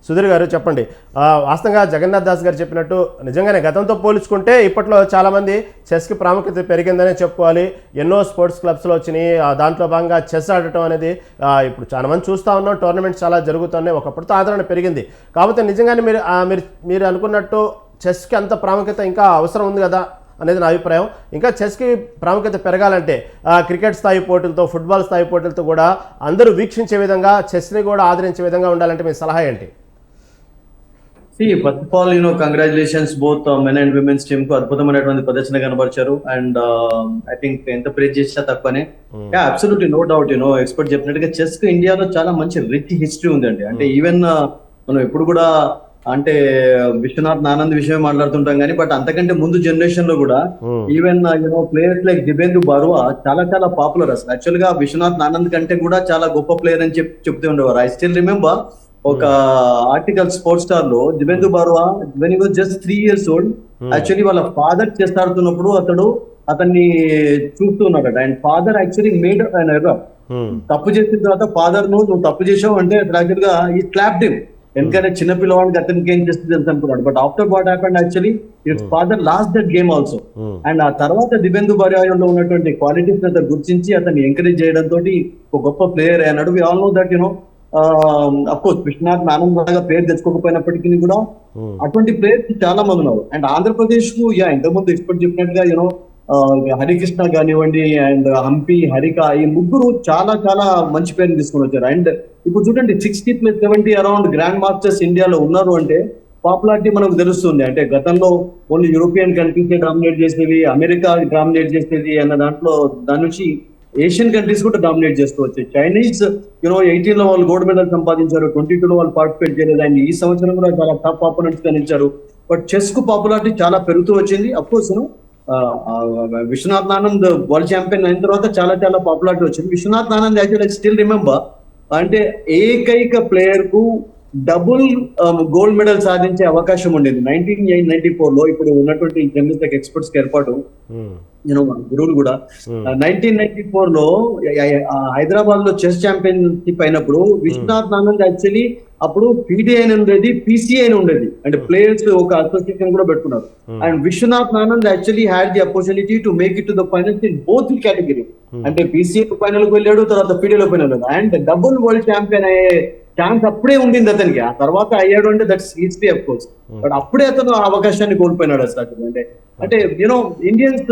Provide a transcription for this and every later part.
సుధీర్ గారు చెప్పండి, వాస్తవంగా జగన్నాథ్ దాస్ గారు చెప్పినట్టు నిజంగానే గతంతో పోల్చుకుంటే ఇప్పట్లో చాలామంది చెస్కి ప్రాముఖ్యత పెరిగిందనే చెప్పుకోవాలి. ఎన్నో స్పోర్ట్స్ క్లబ్స్లో వచ్చినాయి, దాంట్లో భాగంగా చెస్ ఆడటం అనేది ఇప్పుడు చాలా మంది చూస్తూ ఉన్నాం. టోర్నమెంట్స్ చాలా జరుగుతున్నాయి, ఒకప్పుడుతో ఆదరణ పెరిగింది. కాకపోతే నిజంగానే మీరు అనుకున్నట్టు చెస్కి అంత ప్రాముఖ్యత ఇంకా అవసరం ఉంది కదా అనేది నా అభిప్రాయం. ఇంకా చెస్కి ప్రాముఖ్యత పెరగాలంటే క్రికెట్ స్థాయి పోటీలతో, ఫుట్బాల్ స్థాయి పోటీలతో కూడా అందరూ వీక్షించే విధంగా, చెస్ని కూడా ఆదరించే విధంగా ఉండాలంటే మీ సలహా ఏంటి? First of all congratulations both men and women's team కు అద్భుతమైనటువంటి ప్రదర్శన కనబరిచారు. అండ్ ఐ థింక్ ఎంత ప్రేజ్ చేసినా తక్కువనే. Absolutely no doubt. ఎక్స్పర్ట్ చెప్పినట్టుగా చెస్ కు ఇండియాలో చాలా మంచి రిచ్ హిస్టరీ ఉందండి. అంటే ఈవెన్ మనం ఎప్పుడు కూడా అంటే విశ్వనాథ్ ఆనంద్ విషయం మాట్లాడుతుంటాం కానీ, బట్ అంతకంటే ముందు జనరేషన్ లో కూడా ఈవెన్ ప్లేయర్స్ లైక్ దిబేందు బారువా చాలా చాలా పాపులర్. అసలు యాక్చువల్ గా విశ్వనాథ్ ఆనంద్ కంటే కూడా చాలా గొప్ప ప్లేయర్ అని చెప్తూ ఉండేవారు. ఐ స్టిల్ రిమెంబర్ ఒక ఆర్టికల్ స్పోర్ట్స్ స్టార్ లో Dibyendu Barua when he was just 3 years old, actually వాళ్ళ ఫాదర్ చెస్ ఆడుతున్నప్పుడు అతన్ని చూస్తూ ఉన్నాడట. And father actually made an error. తప్పు చేసిన తర్వాత ఫాదర్ నువ్వు తప్పు చేసావు అంటే యాక్చువల్ గా ఈ క్లాప్డ్ హిమ్. ఎందుకంటే చిన్న పిల్లవాడికి అతనికి ఏం చేస్తుంది తెలుసు అనుకున్నాడు. But after what happened actually his father last that game also. And ఆ తర్వాత దిబేందు బారువాలో ఉన్నటువంటి క్వాలిటీస్ అతను గుర్తించి అతన్ని ఎంకరేజ్ చేయడం తోటి ఒక గొప్ప ప్లేయర్ అన్నాడు. We all know that of course Viswanath Anand లాగా పేరు తెచ్చుకోకపోయినప్పటికీ కూడా అటువంటి ప్లేయర్స్ చాలా మంది ఉన్నారు. అండ్ ఆంధ్రప్రదేశ్ కు ఇంతకుముందు ఎక్స్పర్ట్ చెప్పినట్టుగా హరికృష్ణ కానివ్వండి అండ్ హంపి, హరిక, ఈ ముగ్గురు చాలా చాలా మంచి పేరు తీసుకొని వచ్చారు. అండ్ ఇప్పుడు చూడండి 60+70 అరౌండ్ గ్రాండ్ మాస్టర్స్ ఇండియాలో ఉన్నారు అంటే పాపులారిటీ మనకు తెలుస్తుంది. అంటే గతంలో ఓన్లీ యూరోపియన్ కంట్రీస్ డామినేట్ చేసేవి, అమెరికా డామినేట్ చేసేది అన్న దాని నుంచి ఏషియన్ కంట్రీస్ కూడా డామినేట్ చేస్తూ వచ్చాయి. చైనీస్ 18 లో వాళ్ళు గోల్డ్ మెడల్ సంపాదించారు, 22 లో వాళ్ళు పార్టిసిపేట్ చేయలేదు. అండ్ ఈ సంవత్సరం కూడా చాలా టాప్ ఆపోనెంట్స్ గా నిలిచారు. బట్ చెస్ కు పాపులారిటీ చాలా పెరుగుతూ వచ్చింది. Of course Viswanath Anand world champion అయిన తర్వాత చాలా చాలా పాపులారిటీ వచ్చింది. Viswanath Anand actual still remember అంటే ఏకైక ప్లేయర్ కు డబుల్ గోల్డ్ మెడల్ సాధించే అవకాశం ఉండేది 1994 లో. ఇప్పుడు ఉన్నటువంటి జర్నలిస్ట్ ఎక్స్పర్ట్స్ కి ఏర్పాటు గురువులు కూడా 1994 లో హైదరాబాద్ లో చెస్ ఛాంపియన్షిప్ అయినప్పుడు విశ్వనాథ్ ఆనంద్ యాక్చువల్లీ అప్పుడు పీటీఐ అని ఉండేది, పిసిఐ అని ఉండేది. అంటే ప్లేయర్స్ ఒక అసోసియేషన్ కూడా పెట్టుకున్నారు. And Viswanath Anand actually had the opportunity to make it to the finals in both category. అంటే పిసిఐ ఫైనల్ కు వెళ్ళాడు, తర్వాత పీటీఐ లో ఫైనల్. అండ్ డబుల్ వరల్డ్ ఛాంపియన్ అయ్యే ఛాన్స్ అప్పుడే ఉండింది అతనికి. ఆ తర్వాత అయ్యాడు అంటే that's history of course. But అప్పుడే అతను ఆ అవకాశాన్ని కోల్పోయినాడు అసలు. అంటే ఇండియన్స్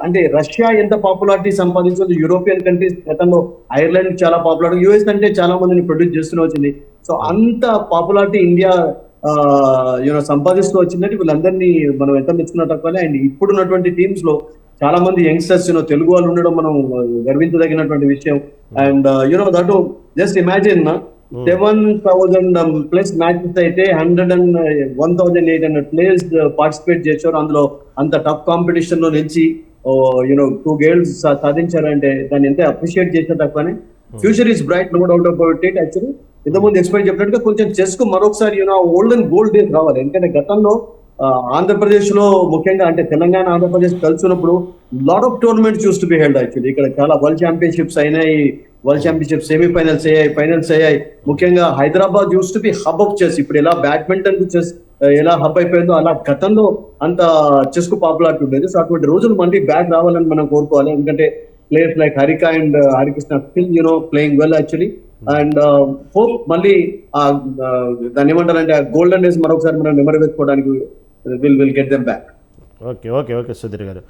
అంటే రష్యా ఎంత పాపులారిటీ సంపాదించింది, యూరోపియన్ కంట్రీస్ గతంలో ఐర్లాండ్ చాలా పాపులారిటీ, యుఎస్ అంటే చాలా మందిని ప్రొడ్యూస్ చేస్తూనే వచ్చింది. సో అంత పాపులారిటీ ఇండియా సంపాదిస్తూ వచ్చిందంటే వీళ్ళందరినీ మనం ఎంత మెచ్చుకున్న తక్కువనే. అండ్ ఇప్పుడున్నటువంటి టీమ్స్ లో చాలా మంది యంగ్స్టర్స్ తెలుగు వాళ్ళు ఉండడం మనం గర్వించదగినటువంటి విషయం. And that just imagine 7,000+ matches అయితే 1,800 ప్లేయర్స్ పార్టిసిపేట్ చేశారు. అందులో అంత టఫ్ కాంపిటీషన్ లో నిలిచి 2 గోల్డ్స్ సాధించారంటే దాన్ని ఎంత అప్రిషియేట్ చేసిన తక్కువనే. Future is bright, no doubt about it. Actually ఇంతకుముందు ఎక్స్ప్లెయిన్ చెప్పినట్టుగా కొంచెం చెస్ కు మరొకసారి ఓల్డెన్ గోల్డ్ డేస్ రావాలి. ఎందుకంటే గతంలో ఆంధ్రప్రదేశ్ లో ముఖ్యంగా అంటే తెలంగాణ ఆంధ్రప్రదేశ్ కలిసి ఉన్నప్పుడు lot of tournaments use to be held. Actually ఇక్కడ చాలా వరల్డ్ ఛాంపియన్షిప్స్ అయినాయి, వరల్డ్ ఛాంపియన్షిప్ సెమీఫైనల్స్ అయ్యాయి, ఫైనల్స్ అయ్యాయి. ముఖ్యంగా Hyderabad use to be hub of chess. ఇప్పుడు ఎలా బ్యాడ్మింటన్ కు చెస్ ఎలా హబ్ అయిపోయిందో అలా గతంలో అంత చెస్ కు పాపులారిటీ ఉండేది. సో అటువంటి రోజులు మళ్ళీ బ్యాక్ రావాలని మనం కోరుకోవాలి. ఎందుకంటే players like Harika and Harikrishna still playing well actually. And hope మళ్ళీ దాన్ని ఏమంటారంటే ఆ గోల్డెన్ డేస్ మరొకసారి మనం నెమరు వేసుకోవడానికి will get them back. Okay okay okay Sudheer గారు.